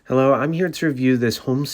Hello, I'm here to review this home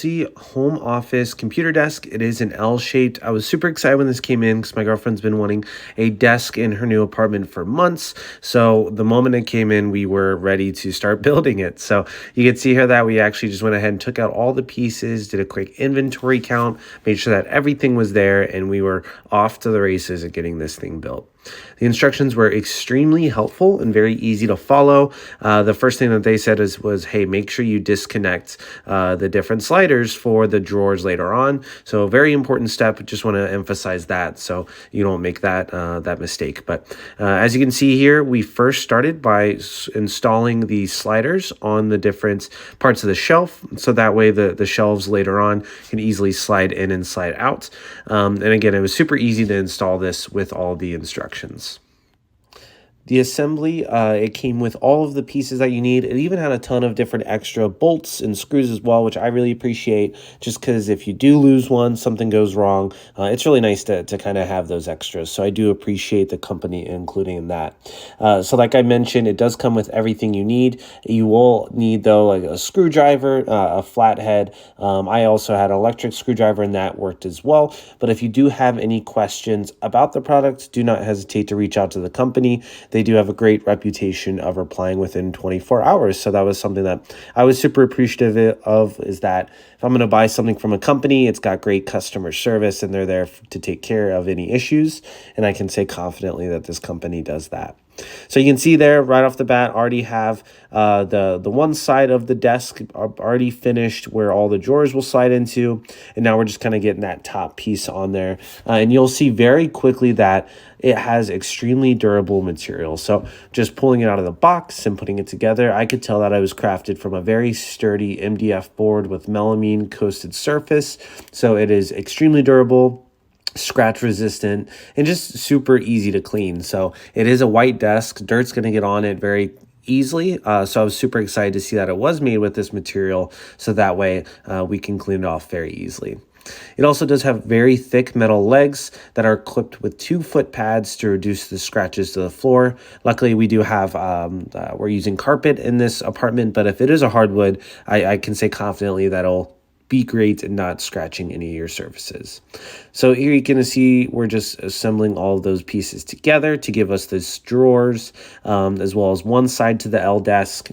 office computer desk. It is an L-shaped. I was super excited when this came in because my girlfriend's been wanting a desk in her new apartment for months. So the moment it came in, we were ready to start building it. So you can see here that we actually just went ahead and took out all the pieces, did a quick inventory count, made sure that everything was there, and we were off to the races at getting this thing built. The instructions were extremely helpful and very easy to follow. The first thing that they said was, hey, make sure you disconnect the different sliders for the drawers later on. So a very important step. Just want to emphasize that so you don't make that mistake. But as you can see here, we first started by installing the sliders on the different parts of the shelf. So that way the shelves later on can easily slide in and slide out. And again, it was super easy to install this with all the instructions. The assembly, it came with all of the pieces that you need. It even had a ton of different extra bolts and screws as well, which I really appreciate just because if you do lose one, something goes wrong, it's really nice to kind of have those extras. So I do appreciate the company including in that. So like I mentioned, it does come with everything you need. You will need, though, like a screwdriver, a flathead. I also had an electric screwdriver and that worked as well. But if you do have any questions about the product, do not hesitate to reach out to the company. They do have a great reputation of replying within 24 hours. So that was something that I was super appreciative of, is that if I'm going to buy something from a company, it's got great customer service and they're there to take care of any issues. And I can say confidently that this company does that. So you can see there right off the bat, already have the one side of the desk already finished where all the drawers will slide into. And now we're just kind of getting that top piece on there. And you'll see very quickly that it has extremely durable material. So just pulling it out of the box and putting it together, I could tell that it was crafted from a very sturdy MDF board with melamine coated surface. So it is extremely durable, scratch resistant, and just super easy to clean. So it is a white desk. Dirt's going to get on it very easily. So I was super excited to see that it was made with this material. So that way we can clean it off very easily. It also does have very thick metal legs that are clipped with 2-foot pads to reduce the scratches to the floor. Luckily, we do have, we're using carpet in this apartment, but if it is a hardwood, I can say confidently that it'll be great and not scratching any of your surfaces. So here you can see we're just assembling all of those pieces together to give us those drawers, as well as one side to the L desk.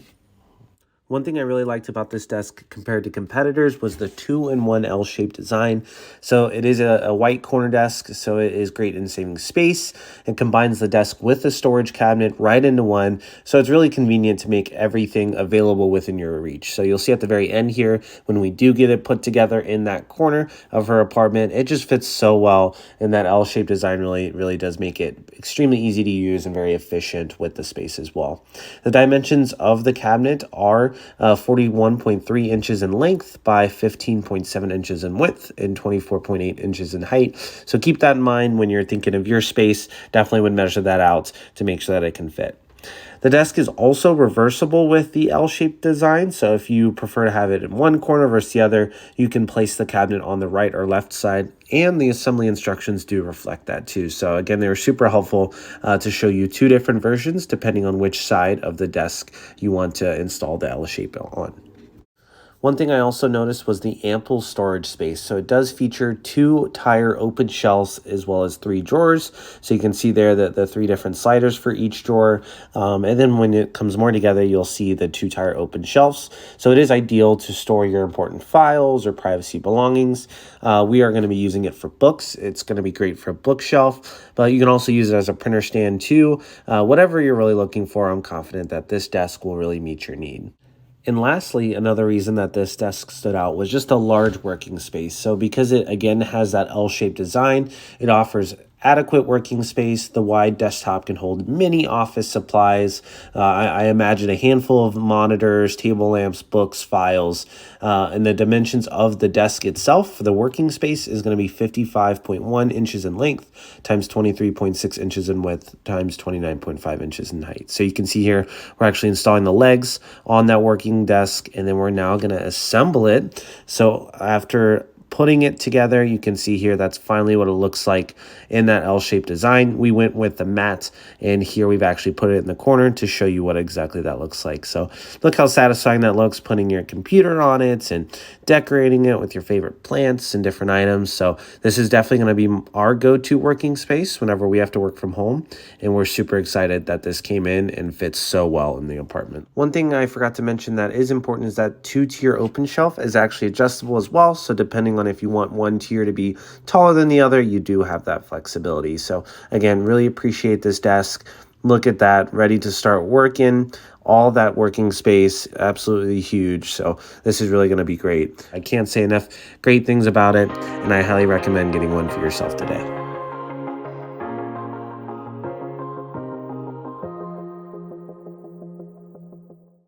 One thing I really liked about this desk compared to competitors was the 2-in-1 L-shaped design. So it is a white corner desk, so it is great in saving space. It combines the desk with the storage cabinet right into one. So it's really convenient to make everything available within your reach. So you'll see at the very end here, when we do get it put together in that corner of her apartment, it just fits so well. And that L-shaped design really does make it extremely easy to use and very efficient with the space as well. The dimensions of the cabinet are 41.3 inches in length by 15.7 inches in width and 24.8 inches in height. So keep that in mind when you're thinking of your space. Definitely would measure that out to make sure that it can fit. The desk is also reversible with the L-shaped design, so if you prefer to have it in one corner versus the other, you can place the cabinet on the right or left side, and the assembly instructions do reflect that too. So again, they were super helpful to show you 2 different versions depending on which side of the desk you want to install the L-shape on. One thing I also noticed was the ample storage space. So it does feature 2 tire open shelves as well as 3 drawers. So you can see there that the 3 different sliders for each drawer. And then when it comes more together, you'll see the 2 tire open shelves. So it is ideal to store your important files or privacy belongings. We are going to be using it for books. It's going to be great for a bookshelf, but you can also use it as a printer stand too. Whatever you're really looking for, I'm confident that this desk will really meet your need. And lastly, another reason that this desk stood out was just a large working space. So because it, again, has that L-shaped design, it offers adequate working space. The wide desktop can hold many office supplies. I imagine a handful of monitors, table lamps, books, files, and the dimensions of the desk itself for the working space is going to be 55.1 inches in length times 23.6 inches in width times 29.5 inches in height. So you can see here, we're actually installing the legs on that working desk, and then we're now going to assemble it. So after putting it together. You can see here that's finally what it looks like in that L-shaped design. We went with the mat, and here we've actually put it in the corner to show you what exactly that looks like. So look how satisfying that looks, putting your computer on it and decorating it with your favorite plants and different items. So this is definitely going to be our go-to working space whenever we have to work from home, and we're super excited that this came in and fits so well in the apartment. One thing I forgot to mention that is important is that two-tier open shelf is actually adjustable as well. So depending on if you want one tier to be taller than the other, you do have that flexibility. So again, really appreciate this desk. Look at that, ready to start working. All that working space, absolutely huge. So this is really going to be great. I can't say enough great things about it, and I highly recommend getting one for yourself today.